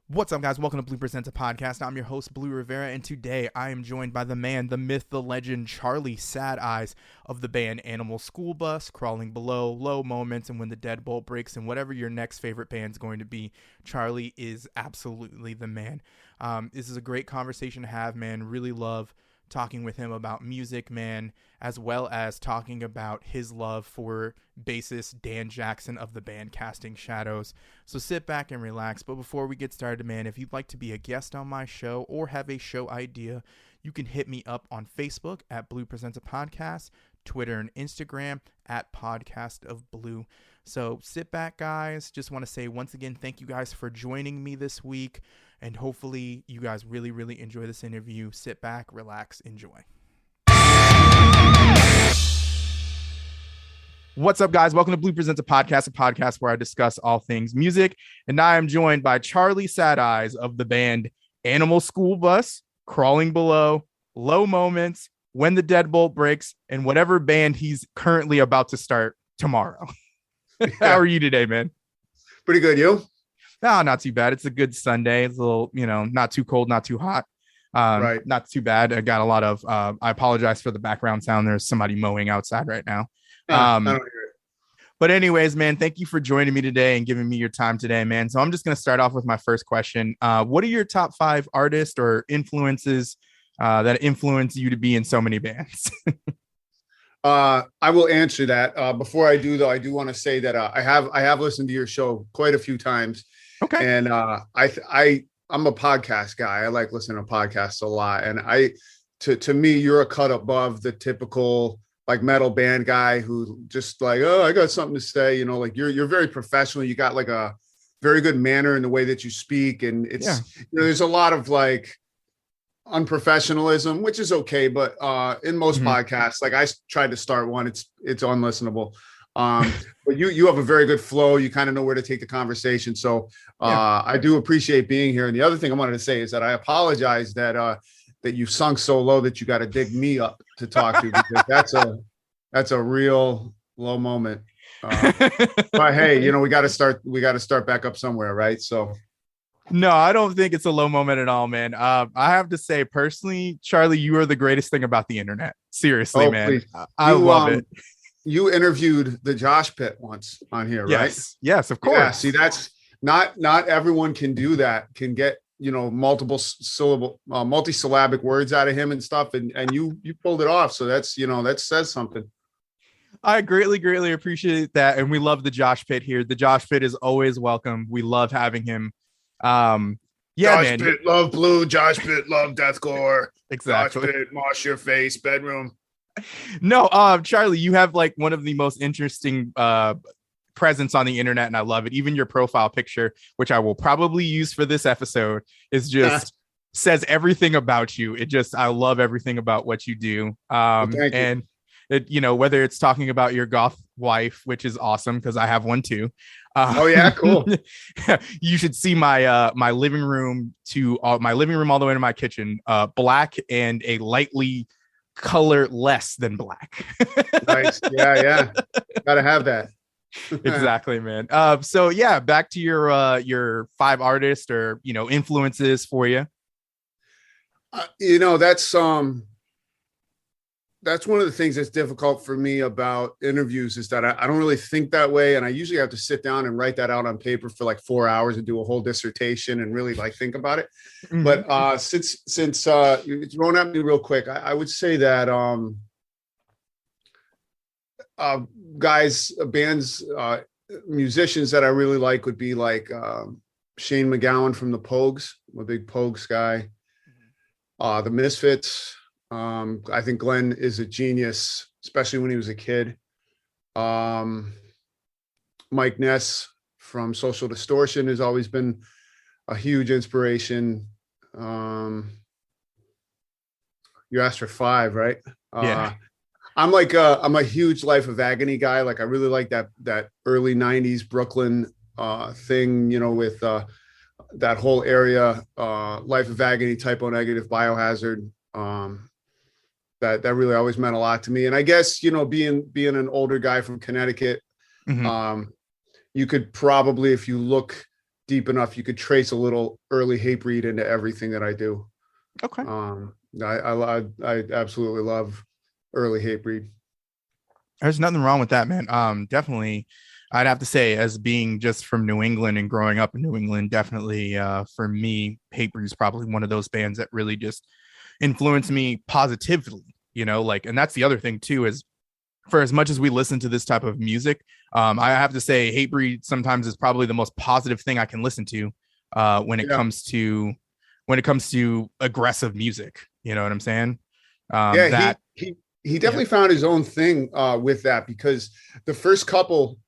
What's up, guys? Welcome to Blue Presents a Podcast. I'm your host, Blue Rivera, and today I am joined by the man, the myth, the legend, Charlie Sad Eyes of the band Animal Schoolbus, Crawling Below, Low Moments, and When the Deadbolt Breaks, and whatever your next favorite band's going to be. Charlie is absolutely the man. This is a great conversation to have, man. Really love talking with him about music, man, as well as talking about his love for bassist Dan Jackson of the band Casting Shadows. So sit back and relax. But before we get started, man, if you'd like to be a guest on my show or have a show idea, you can hit me up on Facebook at Blue Presents a Podcast, Twitter and Instagram at Podcast of Blue. So sit back, guys. Just want to say once again, thank you guys for joining me this week. And hopefully you guys really, really enjoy this interview. Sit back, relax, enjoy. What's up, guys? Welcome to Blue Presents a podcast where I discuss all things music. And now I'm joined by Charlie Sad Eyes of the band Animal Schoolbus, Crawling Below, Low Moments, When the Deadbolt Breaks, and whatever band he's currently about to start tomorrow. How are you today, man? Pretty good, you? No, not too bad. It's a good Sunday. It's a little, not too cold, not too hot. Right. Not too bad. I got a lot of, I apologize for the background sound. There's somebody mowing outside right now. I don't hear it. But anyways, man, thank you for joining me today and giving me your time today, man. So I'm just going to start off with my first question. What are your top 5 artists or influences that influence you to be in so many bands? I will answer that. Before I do, though, I do want to say that I have listened to your show quite a few times. Okay. And I'm a podcast guy. I like listening to podcasts a lot. And to me, you're a cut above the typical like metal band guy who just like, oh, I got something to say. Like you're very professional. You got like a very good manner in the way that you speak. And it's, there's a lot of like unprofessionalism, which is okay. But in most podcasts, like I tried to start one, it's unlistenable. But you have a very good flow. You kind of know where to take the conversation. So I do appreciate being here. And the other thing I wanted to say is that I apologize that you sunk so low that you got to dig me up to talk to, because that's a real low moment. But hey, we got to start back up somewhere, right? So. No, I don't think it's a low moment at all, man. I have to say personally, Charlie, you are the greatest thing about the internet. Seriously, man. Please. I love it. You interviewed the Josh Pit once on here, right? Yes, of course. Yeah, see, that's not everyone can do that, can get, multi-syllabic words out of him and stuff. And you pulled it off. So that's, that says something. I greatly appreciate that. And we love the Josh Pit here. The Josh Pit is always welcome. We love having him. Josh Pit, love blue. Josh Pit, love deathcore. Exactly. Josh Pit, mosh your face, bedroom. No, Charlie, you have like one of the most interesting presence on the internet, and I love it. Even your profile picture, which I will probably use for this episode, is just says everything about you. I love everything about what you do. And it, whether it's talking about your goth wife, which is awesome because I have one too. Oh yeah, cool. You should see my my living room all the way to my kitchen, black and a lightly color less than black. Nice. Yeah. Gotta have that. Exactly, man. So yeah, back to your 5 artists or influences for you. That's one of the things that's difficult for me about interviews is that I don't really think that way. And I usually have to sit down and write that out on paper for like 4 hours and do a whole dissertation and really like think about it. Mm-hmm. But since it's thrown at me real quick, I would say that bands, musicians that I really like would be like Shane MacGowan from the Pogues. I'm a big Pogues guy. The Misfits. I think Glenn is a genius, especially when he was a kid. Mike Ness, from Social Distortion has always been a huge inspiration. You asked for 5, right? Yeah. I'm I'm a huge Life of Agony guy. Like I really like that early 90s Brooklyn thing, with that whole area, Life of Agony, Typo Negative, Biohazard. That really always meant a lot to me. And I guess, being an older guy from Connecticut, Mm-hmm. you could probably, if you look deep enough, you could trace a little early Hatebreed into everything that I do. Okay. I absolutely love early Hatebreed. There's nothing wrong with that, man. Definitely, I'd have to say, as being just from New England and growing up in New England, definitely, for me, Hatebreed is probably one of those bands that really just influenced me positively. Like, and that's the other thing too, is for as much as we listen to this type of music, I have to say, Hatebreed sometimes is probably the most positive thing I can listen to, when it Yeah. comes to aggressive music. You know what I'm saying? Yeah, That he yeah. definitely found his own thing with that, because the first couple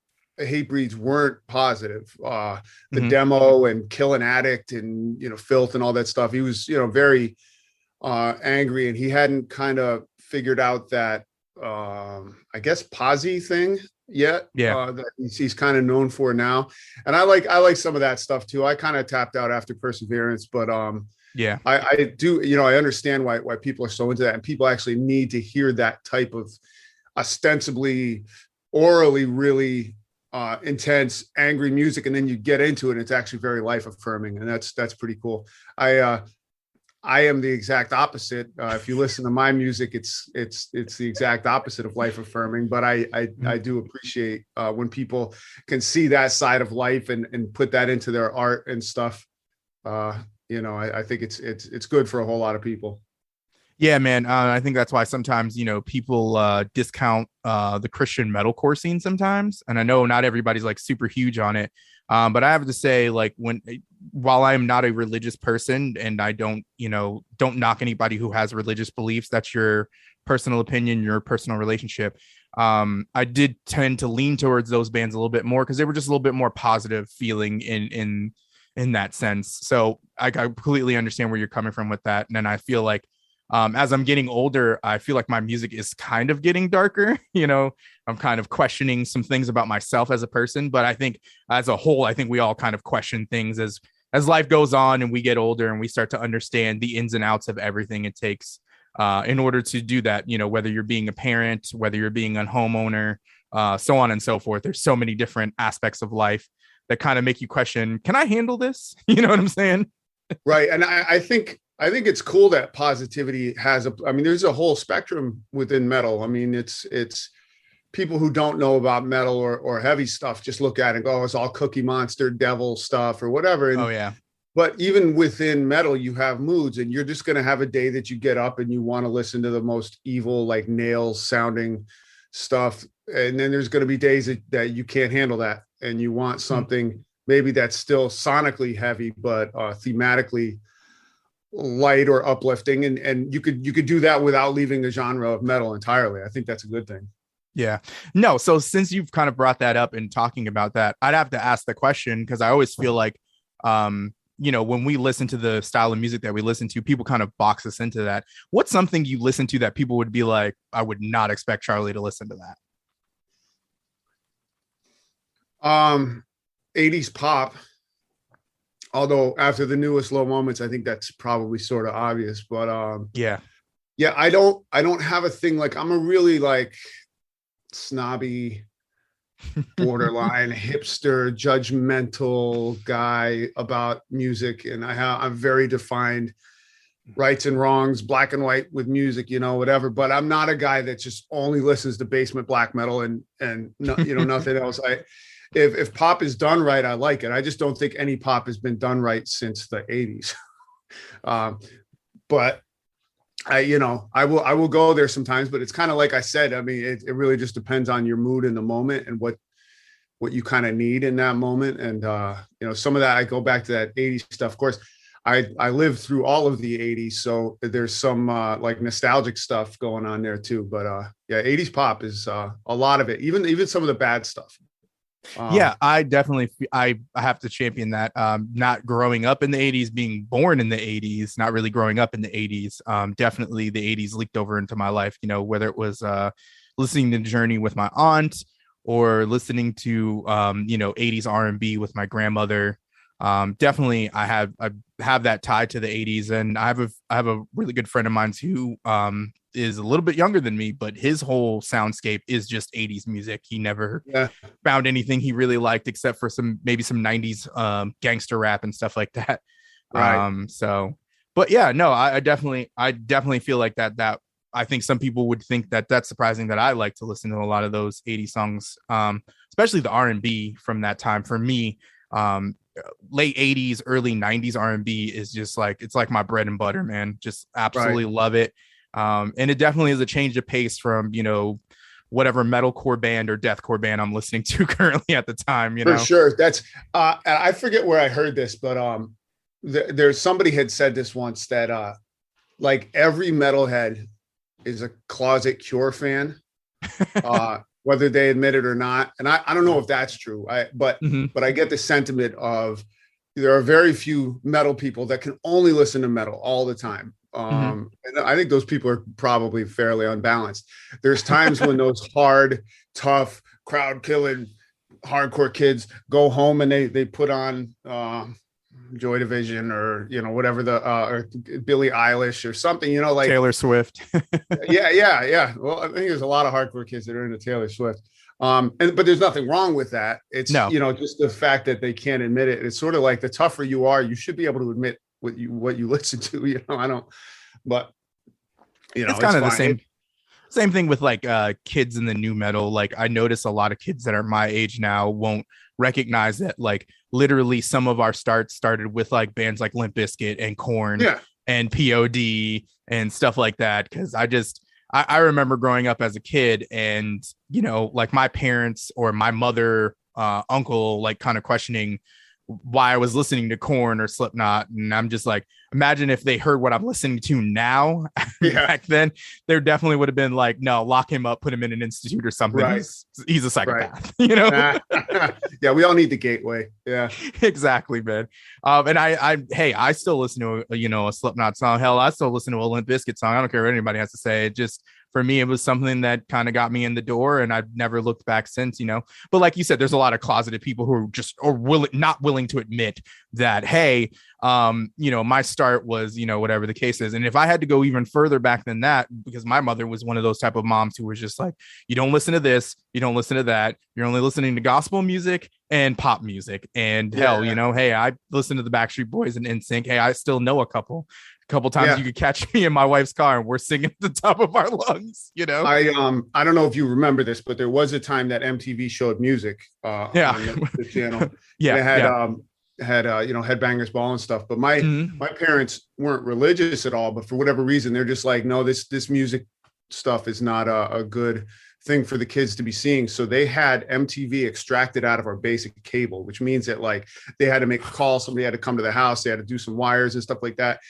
Hatebreeds weren't positive. The Mm-hmm. demo and Kill an Addict and Filth and all that stuff. He was very angry, and he hadn't kind of figured out that I guess posy thing yet, Yeah. that he's kind of known for now. And I like some of that stuff too. I kind of tapped out after Perseverance, but Yeah. I do, I understand why people are so into that, and people actually need to hear that type of ostensibly orally really intense, angry music, and then you get into it, and it's actually very life affirming, and that's pretty cool. I am the exact opposite. If you listen to my music, it's the exact opposite of life affirming. But I do appreciate when people can see that side of life and put that into their art and stuff. I think it's good for a whole lot of people. Yeah, man. I think that's why sometimes, people discount the Christian metalcore scene sometimes. And I know not everybody's like super huge on it. But I have to say, like, while I am not a religious person, and I don't knock anybody who has religious beliefs, that's your personal opinion, your personal relationship. I did tend to lean towards those bands a little bit more because they were just a little bit more positive feeling in that sense. So I completely understand where you're coming from with that. And then I feel like, as I'm getting older, I feel like my music is kind of getting darker. I'm kind of questioning some things about myself as a person, but I think as a whole, I think we all kind of question things as life goes on and we get older and we start to understand the ins and outs of everything it takes in order to do that. Whether you're being a parent, whether you're being a homeowner, so on and so forth. There's so many different aspects of life that kind of make you question, can I handle this? You know what I'm saying? Right. And I think it's cool that positivity has there's a whole spectrum within metal. I mean, it's people who don't know about metal or heavy stuff just look at it and go, oh, it's all Cookie Monster, devil stuff or whatever. And, Oh yeah. But even within metal, you have moods, and you're just going to have a day that you get up and you want to listen to the most evil, like nails sounding stuff. And then there's going to be days that you can't handle that. And you want something maybe that's still sonically heavy, but thematically light or uplifting. And you could do that without leaving the genre of metal entirely. I think that's a good thing. Yeah. No. So since you've kind of brought that up and talking about that, I'd have to ask the question, because I always feel like, when we listen to the style of music that we listen to, people kind of box us into that. What's something you listen to that people would be like, I would not expect Charlie to listen to that? 80s pop. Although after the newest Low Moments, I think that's probably sort of obvious. But Yeah. I don't have a thing. Like, I'm a really like snobby, borderline hipster, judgmental guy about music, and I'm very defined rights and wrongs, black and white with music, whatever. But I'm not a guy that just only listens to basement black metal and nothing else. If pop is done right, I like it. I just don't think any pop has been done right since the 80s. But I will go there sometimes, but it's kind of like I said, I mean, it really just depends on your mood in the moment and what you kind of need in that moment. And, some of that, I go back to that 80s stuff. Of course, I lived through all of the 80s. So there's some like nostalgic stuff going on there too. But 80s pop is a lot of it, even some of the bad stuff. Yeah, I definitely I have to champion that. Not growing up in the 80s, being born in the 80s, not really growing up in the 80s. Definitely the 80s leaked over into my life, whether it was listening to Journey with my aunt or listening to 80s R&B with my grandmother. Definitely I have that tie to the 80s, and I have a really good friend of mine who is a little bit younger than me, but his whole soundscape is just 80s music. He never found anything he really liked except for maybe some 90s gangster rap and stuff like that. Right. But yeah, no, I definitely feel like that I think some people would think that that's surprising that I like to listen to a lot of those 80s songs, especially the R&B from that time. For me, late 80s, early 90s R&B is just like, it's like my bread and butter, man. Just absolutely love it. And it definitely is a change of pace from, whatever metalcore band or deathcore band I'm listening to currently at the time, For sure. That's I forget where I heard this, but there's somebody had said this once that like every metalhead is a closet Cure fan, whether they admit it or not. And I don't know if that's true. But I get the sentiment of there are very few metal people that can only listen to metal all the time. And I think those people are probably fairly unbalanced. There's times when those hard, tough, crowd killing, hardcore kids go home and they put on Joy Division or whatever or Billie Eilish or something, like Taylor Swift. yeah. Well, I think there's a lot of hardcore kids that are into Taylor Swift. But there's nothing wrong with that. It's just the fact that they can't admit it. It's sort of like the tougher you are, you should be able to admit what you listen to. I don't, but it's kind of the same thing with like kids in the new metal. Like I notice a lot of kids that are my age now won't recognize that like literally some of our started with like bands like Limp Bizkit and Korn and POD and stuff like that. Cause I remember growing up as a kid and, like my parents or my mother, uncle, like kind of questioning why I was listening to Korn or Slipknot. And I'm just like, imagine if they heard what I'm listening to now. Back then, there definitely would have been like, no, lock him up, put him in an institute or something. Right. He's a psychopath, Yeah, we all need the gateway. Yeah, exactly, man. And I still listen to a Slipknot song. Hell, I still listen to a Limp Bizkit song. I don't care what anybody has to say. It just, for me, it was something that kind of got me in the door, and I've never looked back since. But like you said, there's a lot of closeted people who are just not willing to admit that, hey, my start was, whatever the case is. And if I had to go even further back than that, because my mother was one of those type of moms who was just like, you don't listen to this, you don't listen to that, you're only listening to gospel music and pop music. And hell, hey, I listened to the Backstreet Boys and NSYNC. Hey, I still know a couple times you could catch me in my wife's car and we're singing at the top of our lungs. I don't know if you remember this, but there was a time that MTV showed music on the channel. It had Headbangers Ball and stuff, but my parents weren't religious at all, but for whatever reason they're just like, no, this music stuff is not a good thing for the kids to be seeing. So they had MTV extracted out of our basic cable, which means that like they had to make a call, somebody had to come to the house, they had to do some wires and stuff like that.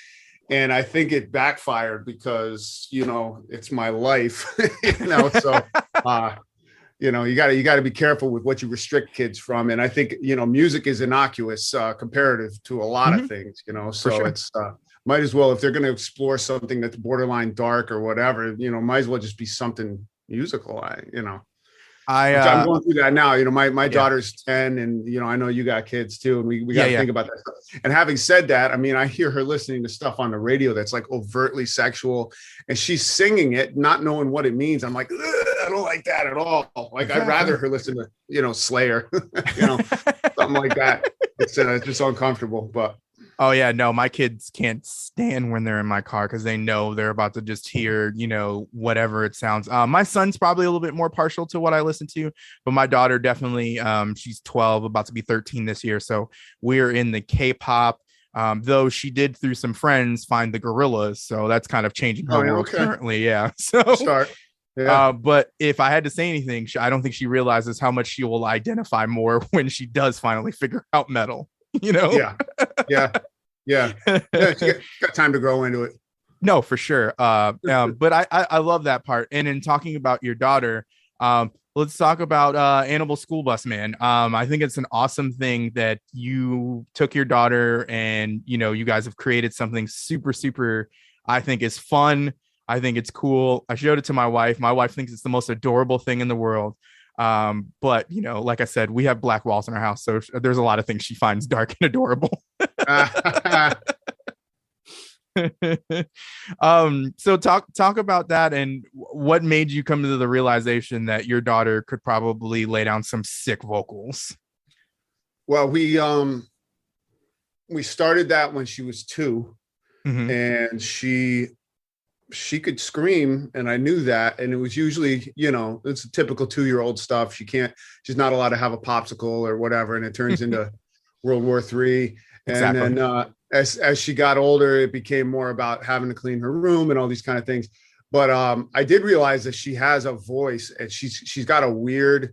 And I think it backfired because, it's my life, so, you got to be careful with what you restrict kids from. And I think, music is innocuous comparative to a lot of things, so sure. It's might as well, if they're going to explore something that's borderline dark or whatever, might as well just be something musical. I'm going through that now. My daughter's 10 and, I know you got kids too. And we got to think about that stuff. And having said that, I hear her listening to stuff on the radio that's like overtly sexual and she's singing it, not knowing what it means. I'm like, I don't like that at all. Like, I'd rather her listen to, Slayer, something like that. It's just uncomfortable, but. Oh yeah, no, my kids can't stand when they're in my car because they know they're about to just hear, whatever it sounds. My son's probably a little bit more partial to what I listen to, but my daughter definitely, she's 12, about to be 13 this year. So we're in the K-pop, though she did through some friends find the Gorillas. So that's kind of changing her world currently. Yeah. So start. Yeah. But if I had to say anything, I don't think she realizes how much she will identify more when she does finally figure out metal. Yeah. She got time to grow into it. No, for sure. But I love that part. And in talking about your daughter, Let's talk about Animal School Bus, man. I think it's an awesome thing that you took your daughter and you guys have created something super, super. I think is fun. I think it's cool. I showed it to my wife. My wife thinks it's the most adorable thing in the world. But like I said, we have black walls in our house, so there's a lot of things she finds dark and adorable. So talk about that and what made you come to the realization that your daughter could probably lay down some sick vocals. Well, we started that when she was 2, and she could scream, and I knew that, and it was usually it's a typical 2-year-old stuff. She's not allowed to have a popsicle or whatever, and it turns into World War III. Exactly. And then as she got older, it became more about having to clean her room and all these kind of things. But I did realize that she has a voice, and she's got a weird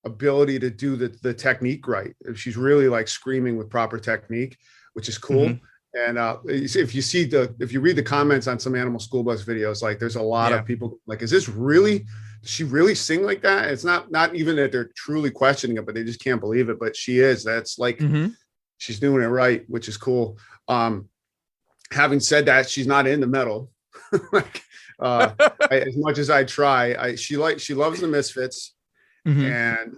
ability to do the technique right. She's really like screaming with proper technique, which is cool. And if you read the comments on some Animal School Bus videos, like there's a lot of people like, does she really sing like that? It's not even that they're truly questioning it, but they just can't believe it. But she is. That's like she's doing it right, which is cool. Having said that, she's not into metal. Like, as much as I try, she loves the Misfits. And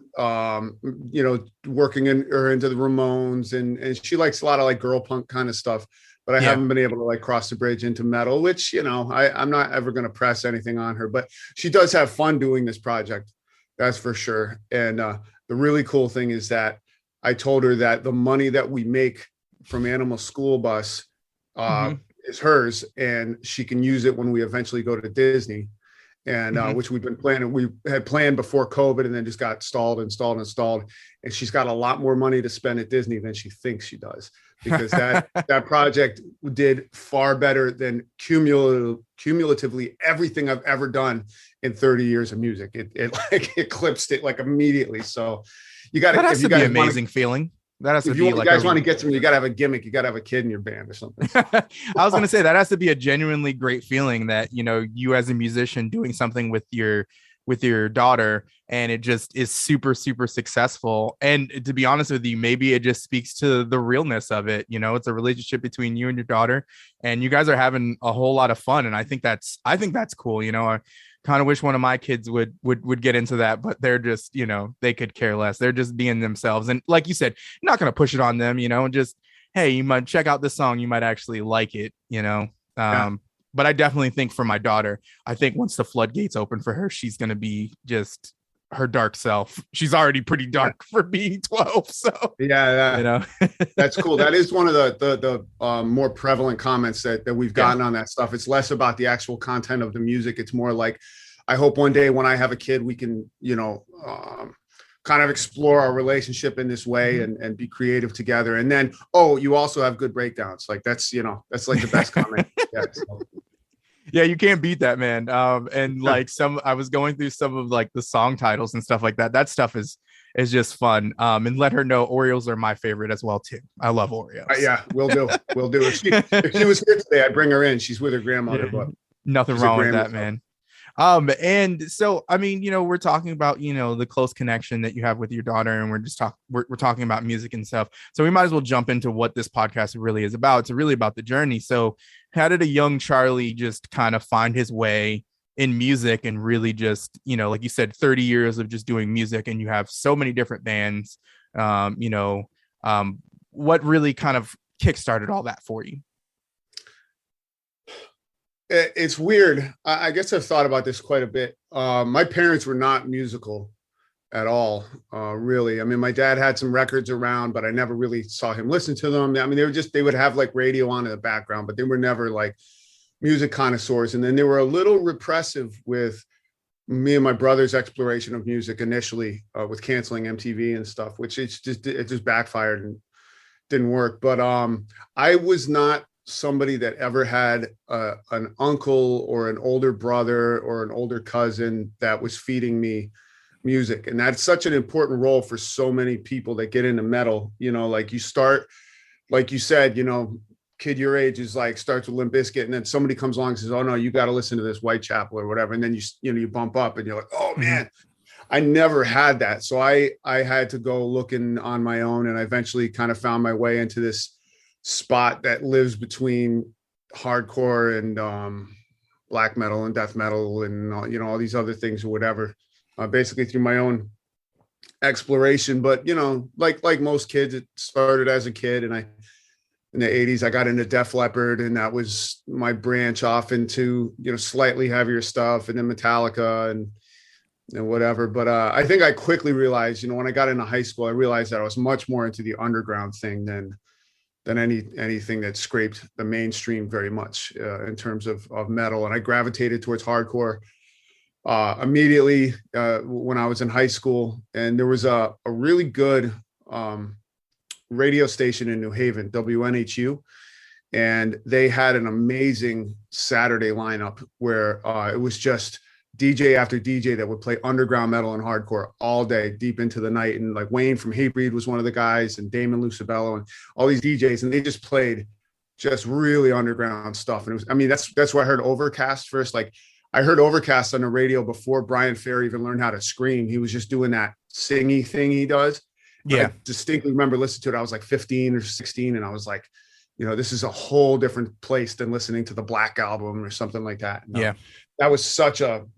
working into the Ramones, and she likes a lot of like girl punk kind of stuff, but I haven't been able to like cross the bridge into metal, which I'm not ever going to press anything on her, but she does have fun doing this project, that's for sure. And the really cool thing is that I told her that the money that we make from Animal School Bus is hers, and she can use it when we eventually go to Disney. And which we've been planning. We had planned before COVID, and then just got stalled. And she's got a lot more money to spend at Disney than she thinks she does, because that project did far better than cumulatively everything I've ever done in 30 years of music. It like eclipsed it like immediately. So you got to. That has to be an amazing feeling. That has to be like, you guys want to get something, you got to have a gimmick. You got to have a kid in your band or something. I was going to say that has to be a genuinely great feeling that, you as a musician doing something with your daughter, and it just is super, super successful. And to be honest with you, maybe it just speaks to the realness of it. It's a relationship between you and your daughter, and you guys are having a whole lot of fun. And I think that's cool. I kind of wish one of my kids would get into that, but they're just, they could care less. They're just being themselves. And like you said, you're not going to push it on them, and just, hey, you might check out this song. You might actually like it, But I definitely think for my daughter, I think once the floodgates open for her, she's going to be just her dark self. She's already pretty dark for being 12. So that's cool. That is one of the more prevalent comments that we've gotten on that stuff. It's less about the actual content of the music. It's more like, I hope one day when I have a kid, we can, kind of explore our relationship in this way and be creative together. And then, you also have good breakdowns. Like that's like the best comment. Yeah, you can't beat that, man. And like I was going through some of like the song titles and stuff like that. That stuff is just fun. And let her know Oreos are my favorite as well too. I love Oreos. We'll do. If she was here today, I'd bring her in. She's with her grandmother, but nothing wrong with that, man. And so, I mean, we're talking about, the close connection that you have with your daughter, and we're talking about music and stuff. So we might as well jump into what this podcast really is about. It's really about the journey. So how did a young Charlie just kind of find his way in music and really just, like you said, 30 years of just doing music, and you have so many different bands, what really kind of kickstarted all that for you? It's weird. I guess I've thought about this quite a bit. My parents were not musical at all, really. I mean, my dad had some records around, but I never really saw him listen to them. I mean, they would have like radio on in the background, but they were never like music connoisseurs. And then they were a little repressive with me and my brother's exploration of music initially, with canceling MTV and stuff, which it just backfired and didn't work. But I was not somebody that ever had an uncle or an older brother or an older cousin that was feeding me music. And that's such an important role for so many people that get into metal. Like you start, like you said, kid your age is like starts with Limp Bizkit, and then somebody comes along and says, oh no, you got to listen to this Whitechapel or whatever. And then you bump up and you're like, oh man, I never had that. So I had to go looking on my own, and I eventually kind of found my way into this spot that lives between hardcore and black metal and death metal and you know, all these other things or whatever, basically through my own exploration. But you know, like most kids, it started as a kid, and in the 80s I got into Def Leppard, and that was my branch off into, you know, slightly heavier stuff, and then Metallica and whatever. But I think I quickly realized, you know, when I got into high school, I realized that I was much more into the underground thing than anything that scraped the mainstream very much in terms of metal. And I gravitated towards hardcore immediately when I was in high school. And there was a really good radio station in New Haven, WNHU, and they had an amazing Saturday lineup where it was just DJ after DJ that would play underground metal and hardcore all day, deep into the night. And like Wayne from Hatebreed was one of the guys, and Damon Lucibello, and all these DJs, and they just played just really underground stuff. And it was, I mean, that's where I heard Overcast first. Like I heard Overcast on the radio before Brian Ferry even learned how to scream. He was just doing that singy thing he does. Yeah. I distinctly remember listening to it. I was like 15 or 16, and I was like, you know, this is a whole different place than listening to the Black Album or something like that. No, yeah. That was such an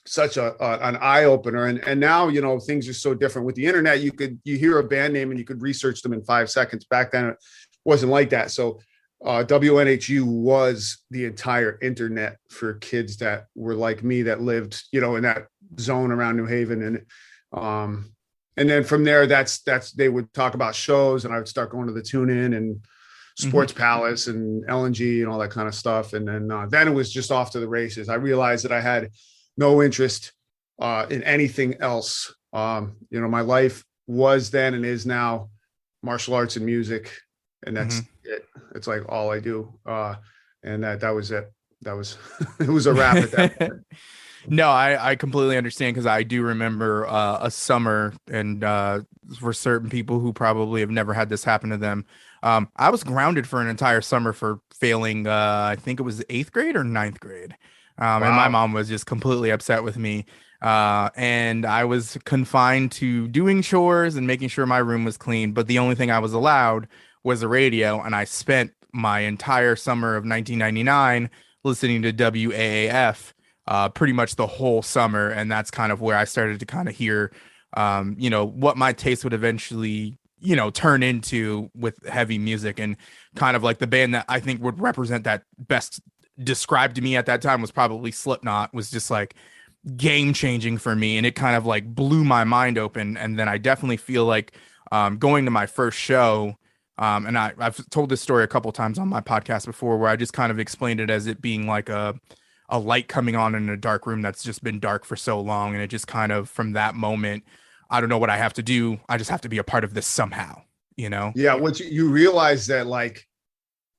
eye opener. And now, you know, things are so different with the internet. You hear a band name and you could research them in 5 seconds. Back then it wasn't like that. So WNHU was the entire internet for kids that were like me, that lived, you know, in that zone around New Haven. And then from there, that's they would talk about shows, and I would start going to the Tune In and Sports Palace and LNG and all that kind of stuff. And then it was just off to the races. I realized that I had no interest in anything else. You know, my life was then and is now martial arts and music, and that's it. It's like all I do. And that was it. That was it was a wrap at that point. No, I completely understand, because I do remember a summer, and for certain people who probably have never had this happen to them, I was grounded for an entire summer for failing, I think it was 8th grade or 9th grade. Wow. And my mom was just completely upset with me. And I was confined to doing chores and making sure my room was clean. But the only thing I was allowed was the radio. And I spent my entire summer of 1999 listening to WAAF pretty much the whole summer. And that's kind of where I started to kind of hear, you know, what my taste would eventually, you know, turn into with heavy music. And kind of like the band that I think would represent that best described to me at that time was probably Slipknot. Was just like game changing for me, and it kind of like blew my mind open. And then I definitely feel like going to my first show, and I've told this story a couple times on my podcast before, where I just kind of explained it as it being like a light coming on in a dark room that's just been dark for so long. And it just kind of, from that moment, I don't know what I have to do, I just have to be a part of this somehow, you know? Yeah. Once you realize that, like,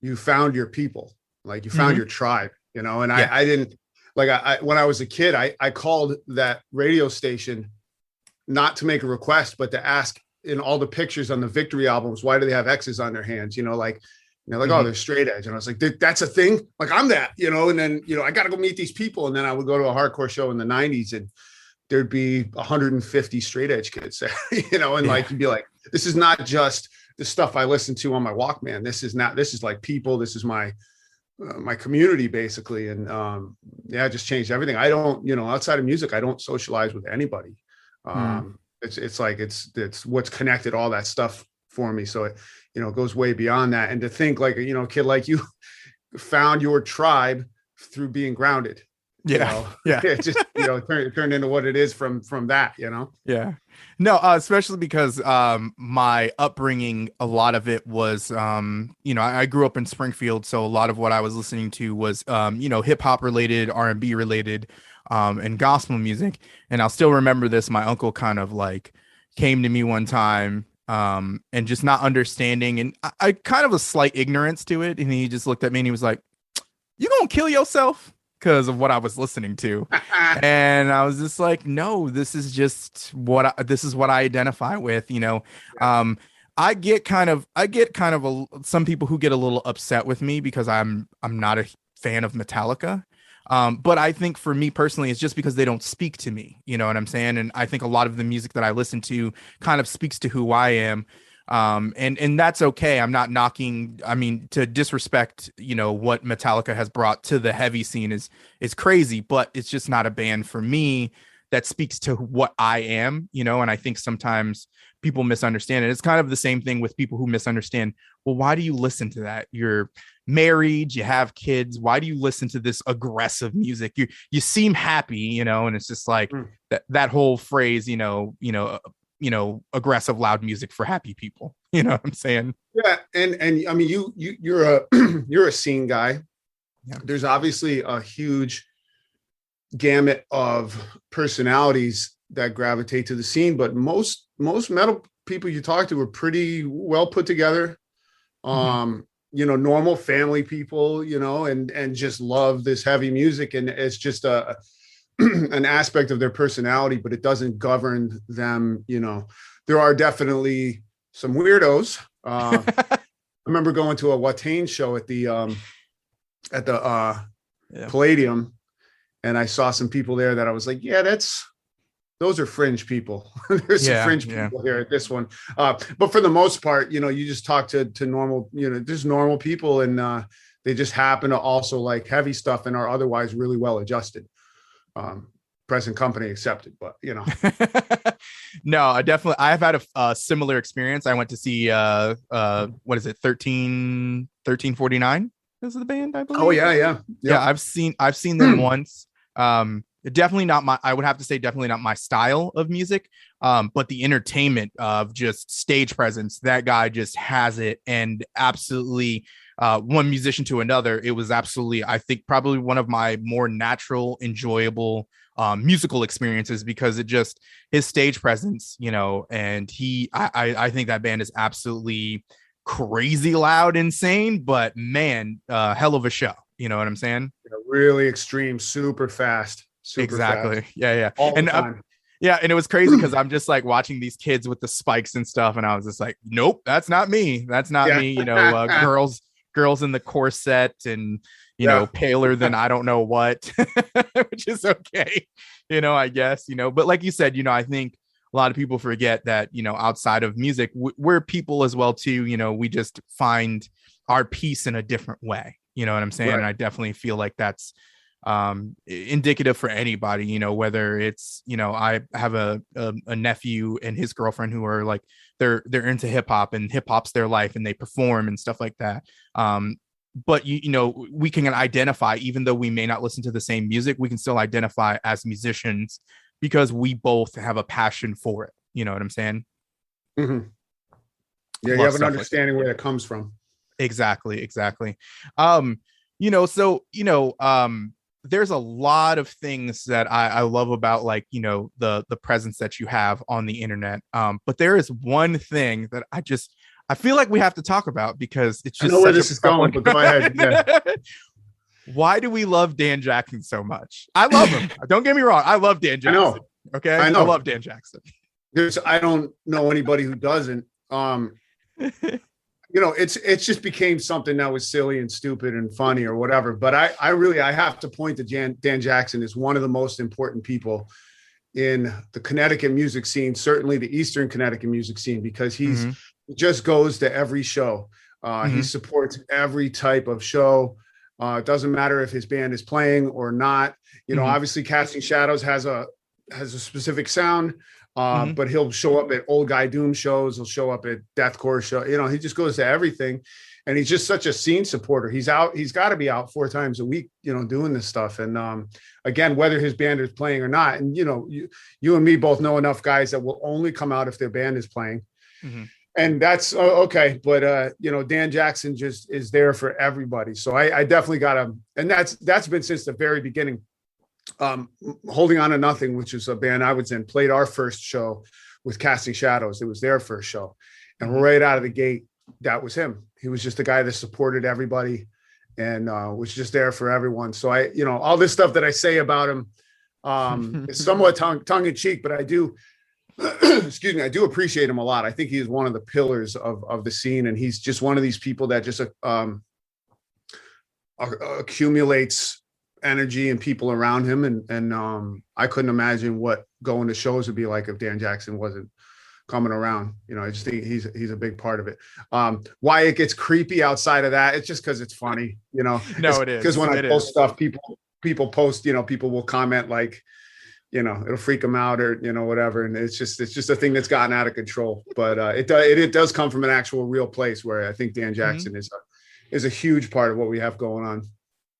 you found your people, like you found your tribe, you know. And I didn't, like, I when I was a kid, I called that radio station not to make a request, but to ask, in all the pictures on the Victory albums, why do they have X's on their hands? You know, like, oh, they're straight edge. And I was like, that's a thing. Like, I'm that, you know. And then, you know, I got to go meet these people. And then I would go to a hardcore show in the 90s, and there'd be 150 straight edge kids there, you know, and like, you'd be like, this is not just the stuff I listen to on my Walkman. This is like people. This is my community, basically. And it just changed everything. I don't, you know, outside of music, I don't socialize with anybody. It's like, it's what's connected all that stuff for me. So it, you know, it goes way beyond that. And to think, like, you know, a kid like you found your tribe through being grounded. You know? It just, you know, turned into what it is from that, you know? Yeah. No, especially because my upbringing, a lot of it was, you know, I grew up in Springfield. So a lot of what I was listening to was, you know, hip hop related, R&B related, and gospel music. And I'll still remember this. My uncle kind of like came to me one time, and just not understanding, and I kind of a slight ignorance to it. And he just looked at me and he was like, "You gonna kill yourself?" Because of what I was listening to. And I was just like, no, this is just what I identify with, you know. I get kind of some people who get a little upset with me because I'm not a fan of Metallica. But I think for me personally, it's just because they don't speak to me. You know what I'm saying? And I think a lot of the music that I listen to kind of speaks to who I am. And that's okay. I'm not knocking. I mean, to disrespect, what Metallica has brought to the heavy scene is crazy, but it's just not a band for me that speaks to what I am, and I think sometimes people misunderstand it. It's kind of the same thing with people who misunderstand. Well, why do you listen to that? You're married, you have kids. Why do you listen to this aggressive music? You seem happy, and it's just like that whole phrase, aggressive, loud music for happy people. You know what I'm saying? Yeah, and I mean, you're a you're a scene guy. Yeah. There's obviously a huge gamut of personalities that gravitate to the scene, but most metal people you talk to are pretty well put together. Normal family people, and just love this heavy music, and it's just an aspect of their personality, but it doesn't govern them. There are definitely some weirdos. I remember going to a Watain show at the Palladium, and I saw some people there that I was like, yeah, those are fringe people. There's some fringe people here at this one. But for the most part, you just talk to normal, just normal people, and they just happen to also like heavy stuff and are otherwise really well adjusted. Present company accepted, but No, I've had a similar experience. I went to see what is it, 1349 is the band, I believe. Oh yeah. I've seen them once. Definitely not I would have to say definitely not my style of music. But the entertainment of just stage presence, that guy just has it, and absolutely one musician to another. It was absolutely, I think, probably one of my more natural, enjoyable musical experiences, because his stage presence, and I think that band is absolutely crazy loud, insane, but man, hell of a show. You know what I'm saying? Really extreme, super fast. Exactly. Fast. Yeah. All the time. Yeah, and it was crazy because I'm just like watching these kids with the spikes and stuff, and I was just like, nope, that's not me. That's not me. Girls in the corset and paler than I don't know what, which is okay. I guess. But like you said, I think a lot of people forget that outside of music, we're people as well too. We just find our peace in a different way. You know what I'm saying? Right. And I definitely feel like that's indicative for anybody, whether it's, I have a nephew and his girlfriend who are like, they're into hip hop, and hip hop's their life, and they perform and stuff like that. But we can identify, even though we may not listen to the same music, we can still identify as musicians because we both have a passion for it. You know what I'm saying? Mm-hmm. Yeah, you have an understanding where it comes from. Exactly. There's a lot of things that I love about, like, the presence that you have on the internet. But there is one thing that I feel like we have to talk about, because it's just, I know where this is going, but go ahead. Yeah. Why do we love Dan Jackson so much? I love him. Don't get me wrong. I love Dan Jackson. I know. Okay. I love Dan Jackson. I don't know anybody who doesn't. It's just became something that was silly and stupid and funny or whatever. But I have to point to Dan Jackson as one of the most important people in the Connecticut music scene, certainly the Eastern Connecticut music scene, because he just goes to every show. He supports every type of show. It doesn't matter if his band is playing or not. Obviously Casting Shadows has a specific sound. But he'll show up at Old Guy Doom shows. He'll show up at deathcore show. He just goes to everything, and he's just such a scene supporter. He's got to be out 4 times a week, doing this stuff. And again, whether his band is playing or not, and you and me both know enough guys that will only come out if their band is playing, and that's okay. But Dan Jackson just is there for everybody. So I definitely got him, and that's been since the very beginning. Holding On to Nothing, which is a band I was in, played our first show with Casting Shadows. It was their first show, and right out of the gate, that was him. He was just the guy that supported everybody and was just there for everyone. So all this stuff that I say about him is somewhat tongue in cheek, but I do excuse me, I do appreciate him a lot. I think he is one of the pillars of the scene, and he's just one of these people that just accumulates energy and people around him. And I couldn't imagine what going to shows would be like if Dan Jackson wasn't coming around. I just think he's a big part of it. Why it gets creepy outside of that, it's just because it's funny. No, it is. Because when I post stuff, people post, people will comment like, it'll freak them out or, whatever. And it's just a thing that's gotten out of control. But it does come from an actual real place where I think Dan Jackson is a huge part of what we have going on.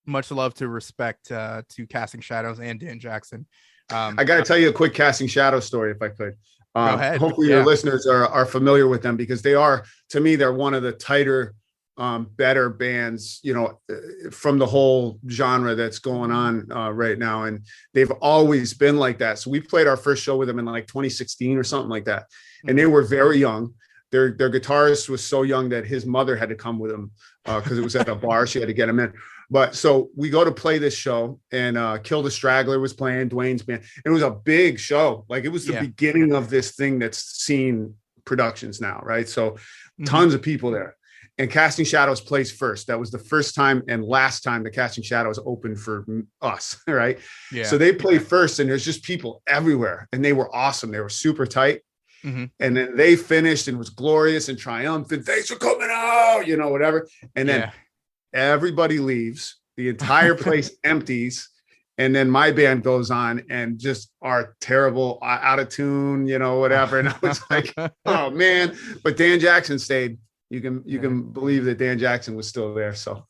Much love to respect to Casting Shadows and Dan Jackson. I got to tell you a quick Casting Shadows story if I could. Go ahead. Hopefully your listeners are familiar with them because to me, they're one of the tighter, better bands, from the whole genre that's going on right now. And they've always been like that. So we played our first show with them in like 2016 or something like that. And they were very young. Their guitarist was so young that his mother had to come with him because it was at a bar. She had to get him in. But so we go to play this show and Kill the Straggler was playing, Dwayne's band. It was a big show. Like it was the beginning of this thing that's seen productions now, right? So tons of people there. And Casting Shadows plays first. That was the first time and last time the Casting Shadows opened for us, right? Yeah. So they play first and there's just people everywhere. And they were awesome. They were super tight. And then they finished and was glorious and triumphant. Thanks for coming out, whatever. And then everybody leaves, the entire place empties, and then my band goes on and just are terrible, out of tune, whatever. And I was like, oh man. But Dan Jackson stayed. You can believe that Dan Jackson was still there. So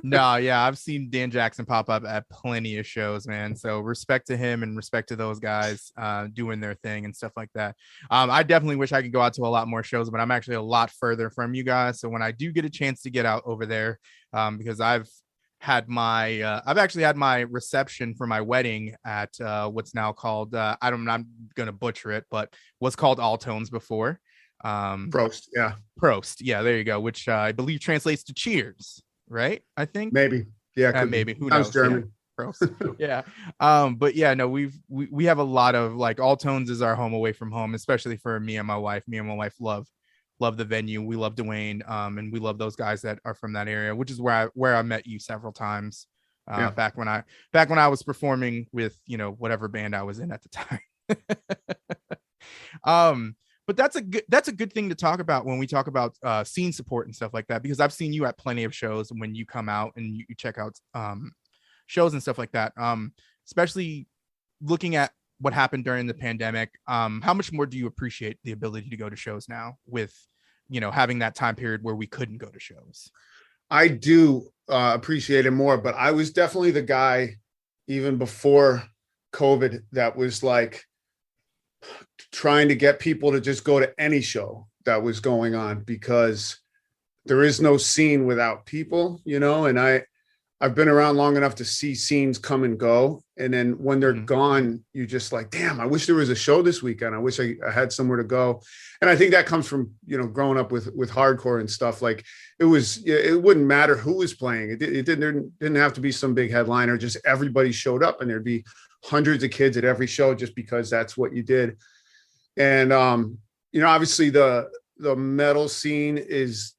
no, yeah, I've seen Dan Jackson pop up at plenty of shows, man. So respect to him and respect to those guys doing their thing and stuff like that. I definitely wish I could go out to a lot more shows, but I'm actually a lot further from you guys. So when I do get a chance to get out over there, because I've actually had my reception for my wedding at what's now called I'm gonna butcher it, but what's called All Tones before. Prost, yeah, there you go, which I believe translates to cheers. Right, I think maybe, maybe. Who knows? German. Yeah. But yeah, no, we have a lot of like All Tones is our home away from home, especially for me and my wife. Me and my wife love the venue. We love Dwayne, and we love those guys that are from that area, which is where I met you several times. Back when I was performing with whatever band I was in at the time. But that's a good thing to talk about when we talk about scene support and stuff like that, because I've seen you at plenty of shows when you come out and you check out shows and stuff like that. Especially looking at what happened during the pandemic. How much more do you appreciate the ability to go to shows now with, having that time period where we couldn't go to shows? I do appreciate it more, but I was definitely the guy even before COVID that was like, trying to get people to just go to any show that was going on because there is no scene without people, and I've been around long enough to see scenes come and go. And then when they're gone, you just like, damn, I wish there was a show this weekend. I wish I had somewhere to go. And I think that comes from, growing up with hardcore and stuff. Like it wouldn't matter who was playing. It didn't have to be some big headliner. Just everybody showed up and there'd be hundreds of kids at every show just because that's what you did. And, obviously the metal scene is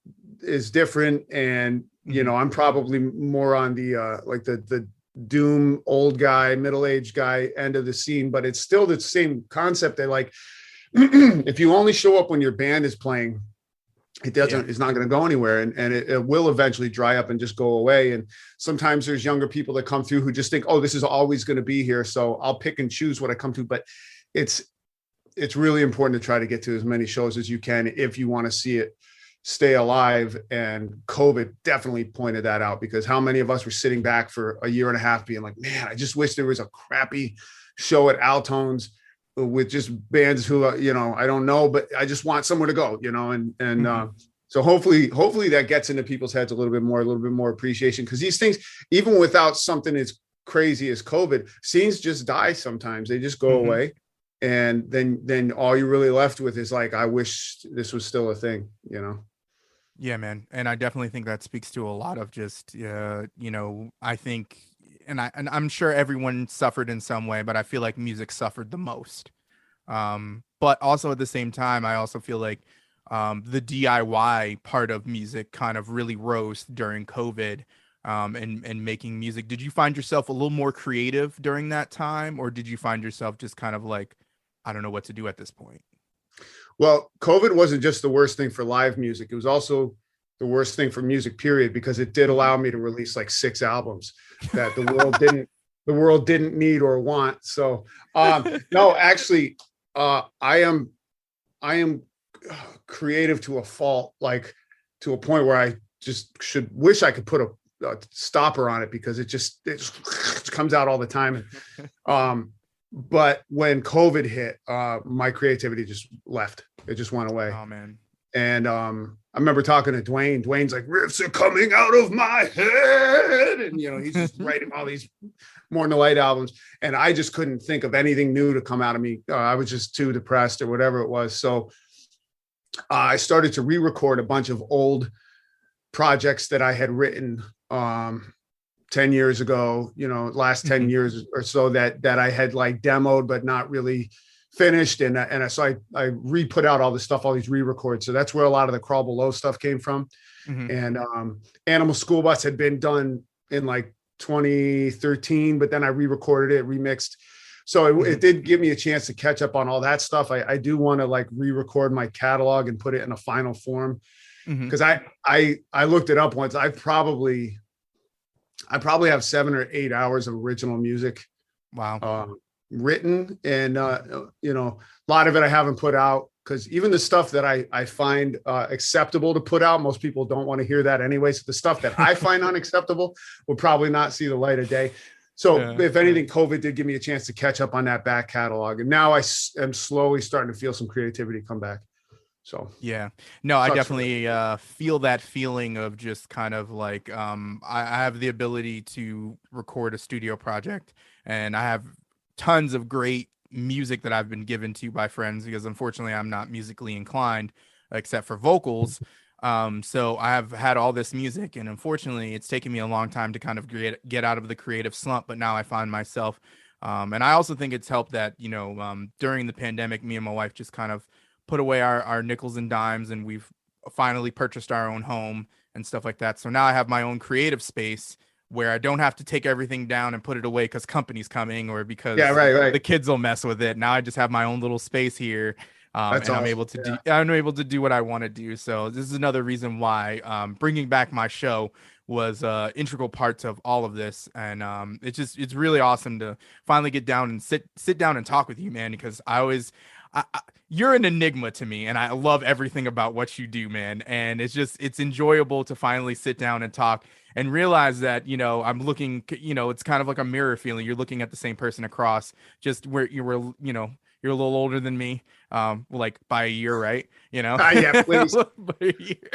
different. And, I'm probably more on the, like the doom old guy, middle-aged guy end of the scene, but it's still the same concept. They like, if you only show up when your band is playing, it's not going to go anywhere. And it will eventually dry up and just go away. And sometimes there's younger people that come through who just think, oh, this is always going to be here. So I'll pick and choose what I come to. But it's really important to try to get to as many shows as you can if you want to see it stay alive. And COVID definitely pointed that out, because how many of us were sitting back for a year and a half being like, man, I just wish there was a crappy show at Altones with just bands who, I don't know, but I just want somewhere to go, so hopefully that gets into people's heads a little bit more appreciation. Cause these things, even without something as crazy as COVID, scenes just die. Sometimes they just go away. And then all you're really left with is like, I wish this was still a thing, Yeah, man. And I definitely think that speaks to a lot of just, I think, and I'm sure everyone suffered in some way, but I feel like music suffered the most. But also at the same time, I also feel like the DIY part of music kind of really rose during COVID. and making music. Did you find yourself a little more creative during that time, or did you find yourself just kind of like, I don't know what to do at this point? Well, COVID wasn't just the worst thing for live music. It was also the worst thing for music, period, because it did allow me to release like 6 albums that the world didn't need or want. So no, actually, I am creative to a fault, like to a point where I just wish I could put a stopper on it, because it just comes out all the time. But when COVID hit, my creativity just left. It just went away. Oh man. And I remember talking to Dwayne. Dwayne's like, riffs are coming out of my head. And, he's just writing all these More Than the Light albums. And I just couldn't think of anything new to come out of me. I was just too depressed or whatever it was. So I started to re-record a bunch of old projects that I had written 10 years ago, last 10 years or so that I had like demoed, but not really finished. So I re-put out all this stuff, all these re-records. So that's where a lot of the Crawl Below stuff came from. And Animal Schoolbus had been done in like 2013, but then I re-recorded it, remixed. So it did give me a chance to catch up on all that stuff. I do want to like re-record my catalog and put it in a final form. Because I looked it up once. I probably have 7 or 8 hours of original music. Wow. Written. And, a lot of it I haven't put out, because even the stuff that I find acceptable to put out, most people don't want to hear that anyway. So the stuff that I find unacceptable will probably not see the light of day. So if anything, COVID did give me a chance to catch up on that back catalog. And now I am slowly starting to feel some creativity come back. So yeah, no, I definitely feel that feeling of just kind of like I have the ability to record a studio project, and I have tons of great music that I've been given to by friends, because unfortunately I'm not musically inclined except for vocals. So I have had all this music, and unfortunately it's taken me a long time to kind of get out of the creative slump. But now I find myself, and I also think it's helped that, during the pandemic, me and my wife just kind of put away our nickels and dimes, and we've finally purchased our own home and stuff like that. So now I have my own creative space where I don't have to take everything down and put it away because company's coming or because the kids will mess with it. Now I just have my own little space here. And awesome. I'm able to do what I want to do. So this is another reason why bringing back my show was integral parts of all of this. And it's really awesome to finally get down and sit down and talk with you, man, because you're an enigma to me, and I love everything about what you do, man. And it's enjoyable to finally sit down and talk and realize that, I'm looking, it's kind of like a mirror feeling. You're looking at the same person across, just where you were, you're a little older than me, like by a year, right? Yeah, please. By a year.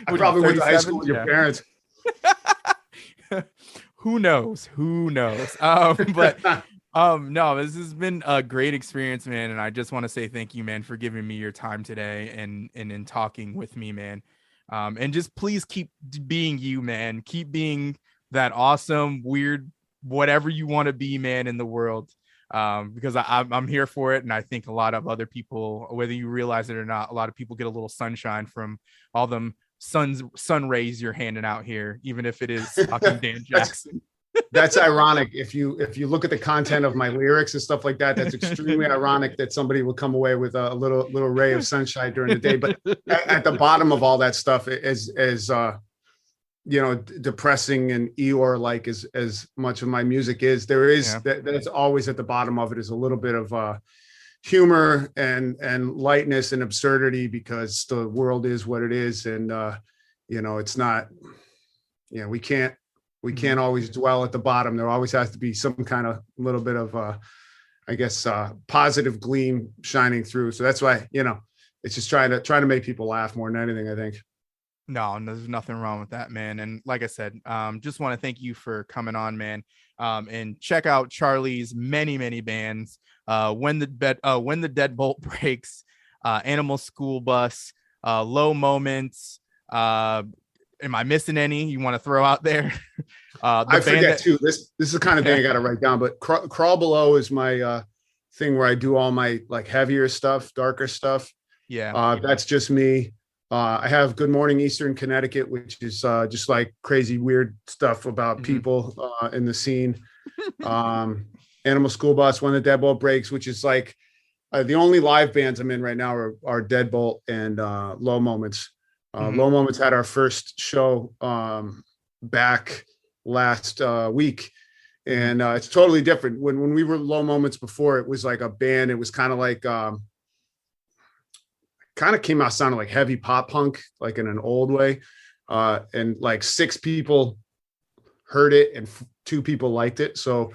I probably went to high school with your parents. Who knows? But no, this has been a great experience, man. And I just want to say thank you, man, for giving me your time today and in talking with me, man. And just please keep being you, man. Keep being that awesome, weird, whatever you want to be, man, in the world. Because I'm here for it. And I think a lot of other people, whether you realize it or not, a lot of people get a little sunshine from all them sun rays you're handing out here, even if it is fucking Dan Jackson. That's ironic. If you look at the content of my lyrics and stuff like that, that's extremely ironic that somebody will come away with a little ray of sunshine during the day. But at the bottom of all that stuff is depressing and Eeyore like as much of my music is, there is that's always at the bottom of it is a little bit of humor and lightness and absurdity, because the world is what it is. And it's not, we can't always dwell at the bottom. There always has to be some kind of little bit of positive gleam shining through. So that's why, it's just trying to make people laugh more than anything, I think. No, there's nothing wrong with that, man. And like I said, just want to thank you for coming on, man. And check out Charlie's many bands. When the Deadbolt Breaks, Animal Schoolbus, Low Moments. Am I missing any you want to throw out there? I forget too. This is the kind of thing I got to write down. But Crawl Below is my thing where I do all my like heavier stuff, darker stuff. Yeah, that's just me. I have Good Morning Eastern Connecticut, which is just like crazy, weird stuff about people in the scene. Animal School Bus, one of the Deadbolt Breaks, which is like the only live bands I'm in right now are Deadbolt and Low Moments. Low Moments had our first show back last week. And it's totally different. When we were Low Moments before, it was like a band. It was kind of like, kind of came out sounding like heavy pop punk, like in an old way. And like 6 people heard it and 2 people liked it. So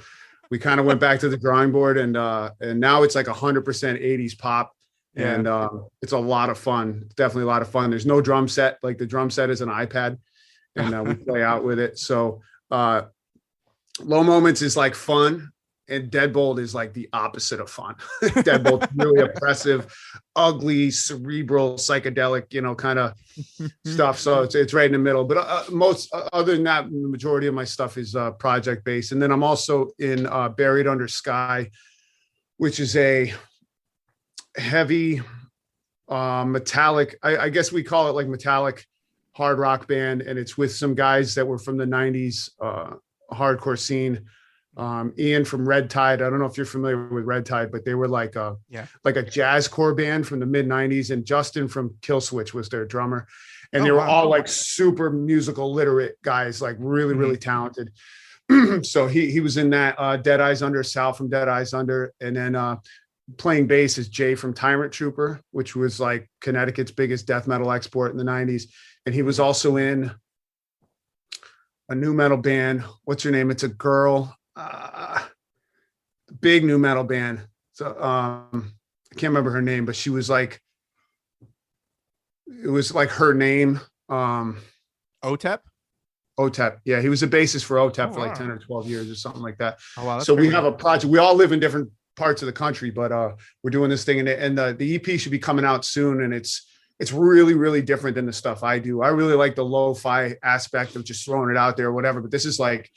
we kind of went back to the drawing board, and now it's like 100% 80s pop. Yeah. And it's a lot of fun. It's definitely a lot of fun. There's no drum set. Like the drum set is an iPad, and we play out with it. So Low Moments is like fun, and Deadbolt is like the opposite of fun. Deadbolt's really oppressive, ugly, cerebral, psychedelic, kind of stuff. So it's right in the middle. But other than that, the majority of my stuff is project based. And then I'm also in Buried Under Sky, which is a heavy metallic. I guess we call it like metallic hard rock band, and it's with some guys that were from the 90s hardcore scene. Ian from Red Tide. I don't know if you're familiar with Red Tide, but they were like a jazz core band from the mid 90s. And Justin from Killswitch was their drummer. And they were all like super musical literate guys, like really, really talented. So he was in that Dead Eyes Under, Sal from Dead Eyes Under. And then playing bass is Jay from Tyrant Trooper, which was like Connecticut's biggest death metal export in the 90s. And he was also in a new metal band. What's her name? It's a girl. Big new metal band. So I can't remember her name, but she was like, it was like her name. OTEP. Yeah, he was a bassist for OTEP for like 10 or 12 years or something like that. Oh, wow, so we have a project. We all live in different parts of the country, but we're doing this thing, and the EP should be coming out soon, and it's really, really different than the stuff I do. I really like the lo-fi aspect of just throwing it out there or whatever, but this is like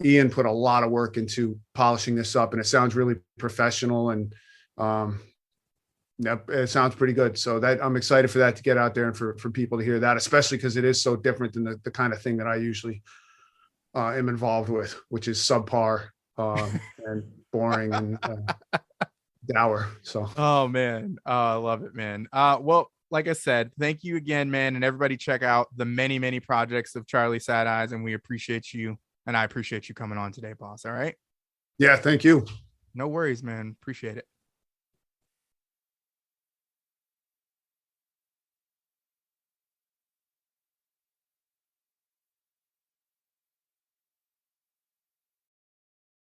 Ian put a lot of work into polishing this up, and it sounds really professional, and it sounds pretty good. So that I'm excited for that to get out there and for people to hear that, especially because it is so different than the kind of thing that I usually am involved with, which is subpar and boring and dour. So oh man, I love it, man. Well, like I said, thank you again, man, and everybody check out the many projects of Charlie Sad Eyes, and we appreciate you. And I appreciate you coming on today, boss. All right. Yeah. Thank you. No worries, man. Appreciate it.